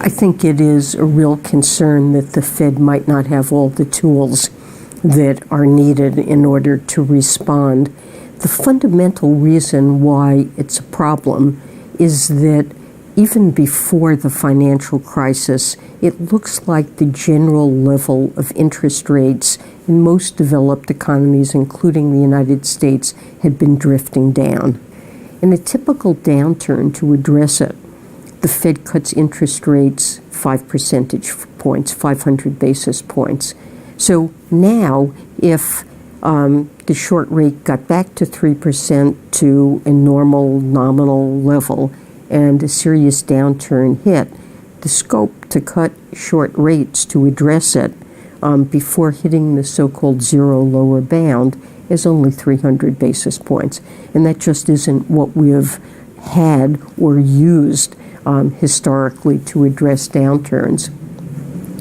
I think it is a real concern that the Fed might not have all the tools that are needed in order to respond. The fundamental reason why it's a problem is that even before the financial crisis, it looks like the general level of interest rates in most developed economies, including the United States, had been drifting down. In a typical downturn, to address it, the Fed cuts interest rates 5 percentage points, 500 basis points. So now, if the short rate got back to 3% to a normal nominal level and a serious downturn hit, the scope to cut short rates to address it before hitting the so-called zero lower bound is only 300 basis points. And that just isn't what we have had or used historically to address downturns.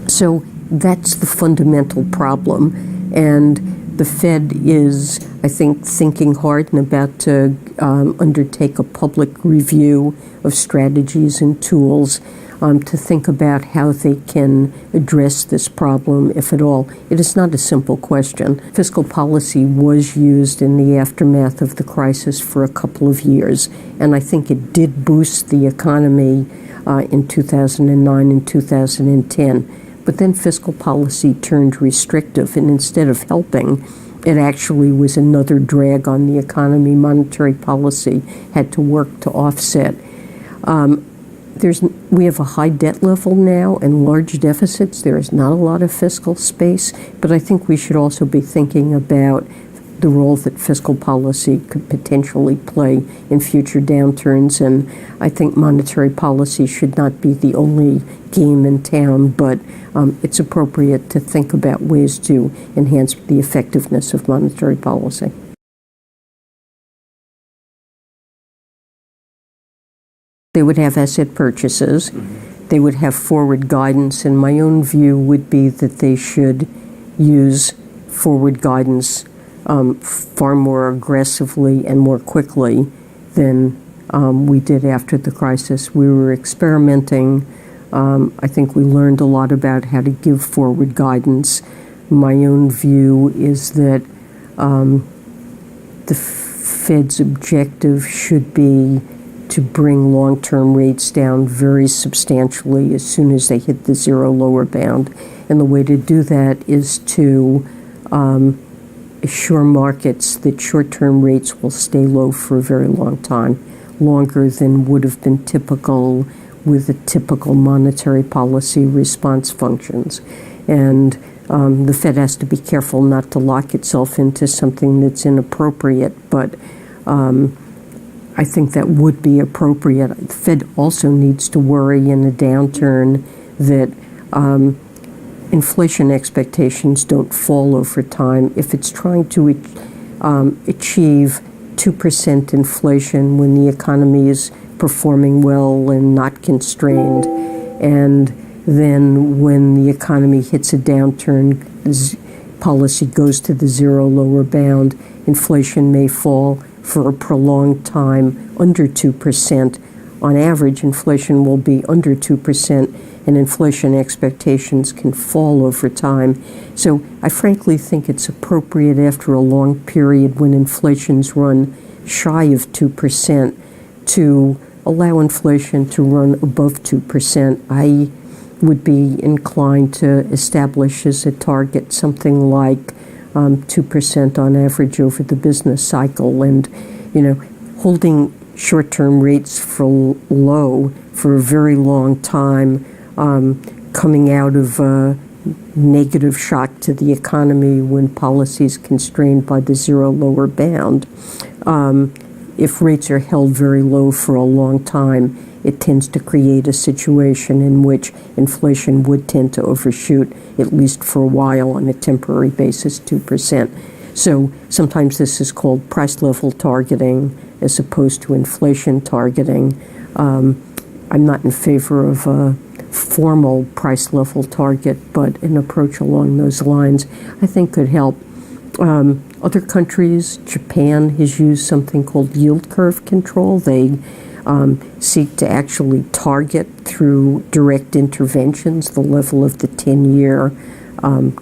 So that's the fundamental problem. And the Fed is, I think, thinking hard and about to undertake a public review of strategies and tools to think about how they can address this problem, if at all. It is not a simple question. Fiscal policy was used in the aftermath of the crisis for a couple of years, and I think it did boost the economy in 2009 and 2010. But then fiscal policy turned restrictive, and instead of helping, it actually was another drag on the economy. Monetary policy had to work to offset. We have a high debt level now and large deficits. There is not a lot of fiscal space, but I think we should also be thinking about the role that fiscal policy could potentially play in future downturns. And I think monetary policy should not be the only game in town, but it's appropriate to think about ways to enhance the effectiveness of monetary policy. They would have asset purchases. They would have forward guidance, and my own view would be that they should use forward guidance far more aggressively and more quickly than we did after the crisis. We were experimenting. I think we learned a lot about how to give forward guidance. My own view is that the Fed's objective should be to bring long-term rates down very substantially as soon as they hit the zero lower bound. And the way to do that is to assure markets that short-term rates will stay low for a very long time, longer than would have been typical with the typical monetary policy response functions. And the Fed has to be careful not to lock itself into something that's inappropriate, but I think that would be appropriate. The Fed also needs to worry in a downturn that inflation expectations don't fall over time. If it's trying to achieve 2% inflation when the economy is performing well and not constrained, and then when the economy hits a downturn, policy goes to the zero lower bound, inflation may fall for a prolonged time under 2%. On average, inflation will be under 2%, and inflation expectations can fall over time. So I frankly think it's appropriate after a long period when inflation's run shy of 2% to allow inflation to run above 2%. I would be inclined to establish as a target something like 2% on average over the business cycle, and holding short-term rates for low for a very long time, coming out of a negative shock to the economy when policy is constrained by the zero lower bound. If rates are held very low for a long time, it tends to create a situation in which inflation would tend to overshoot, at least for a while on a temporary basis, 2%. So sometimes this is called price level targeting as opposed to inflation targeting. I'm not in favor of a formal price level target, but an approach along those lines I think could help. Other countries, Japan has used something called yield curve control. They seek to actually target through direct interventions the level of the 10-year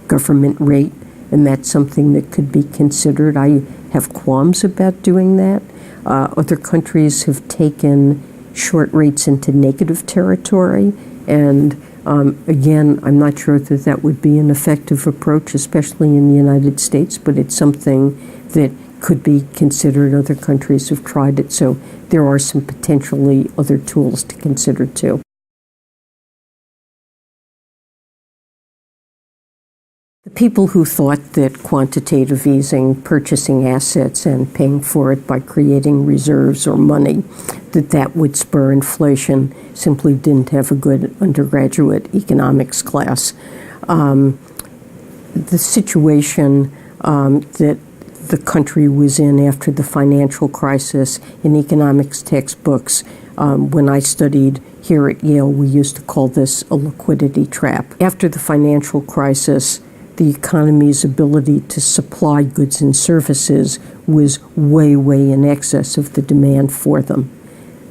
government rate, and that's something that could be considered. I have qualms about doing that. Other countries have taken short rates into negative territory, and again, I'm not sure that that would be an effective approach, especially in the United States, but it's something that could be considered. Other countries have tried it, so there are some potentially other tools to consider too. The people who thought that quantitative easing, purchasing assets and paying for it by creating reserves or money, that would spur inflation, simply didn't have a good undergraduate economics class. The situation that the country was in after the financial crisis in economics textbooks, when I studied here at Yale, we used to call this a liquidity trap. After the financial crisis, the economy's ability to supply goods and services was way, way in excess of the demand for them.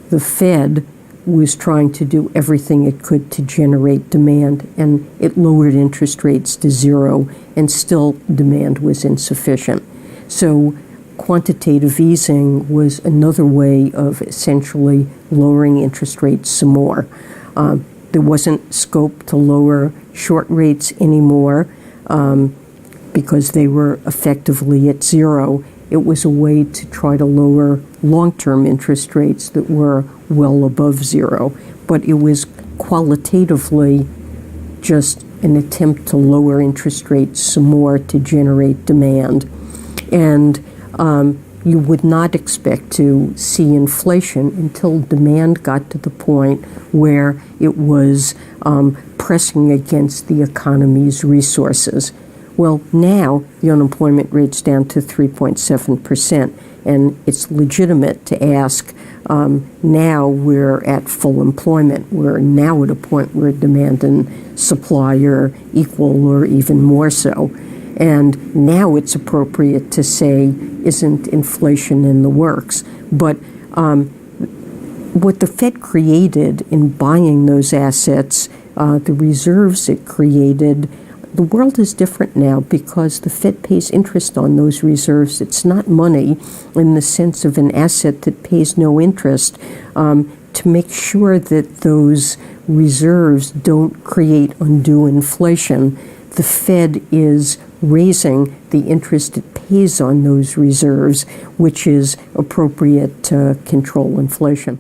The Fed was trying to do everything it could to generate demand, and it lowered interest rates to zero, and still demand was insufficient. So quantitative easing was another way of essentially lowering interest rates some more. There wasn't scope to lower short rates anymore, because they were effectively at zero. It was a way to try to lower long-term interest rates that were well above zero. But it was qualitatively just an attempt to lower interest rates some more to generate demand. And you would not expect to see inflation until demand got to the point where it was pressing against the economy's resources. Well, now the unemployment rate's down to 3.7%, and it's legitimate to ask, now we're at full employment. We're now at a point where demand and supply are equal or even more so. And now it's appropriate to say, isn't inflation in the works? But what the Fed created in buying those assets, the reserves it created, the world is different now because the Fed pays interest on those reserves. It's not money in the sense of an asset that pays no interest, to make sure that those reserves don't create undue inflation. The Fed is raising the interest it pays on those reserves, which is appropriate to control inflation.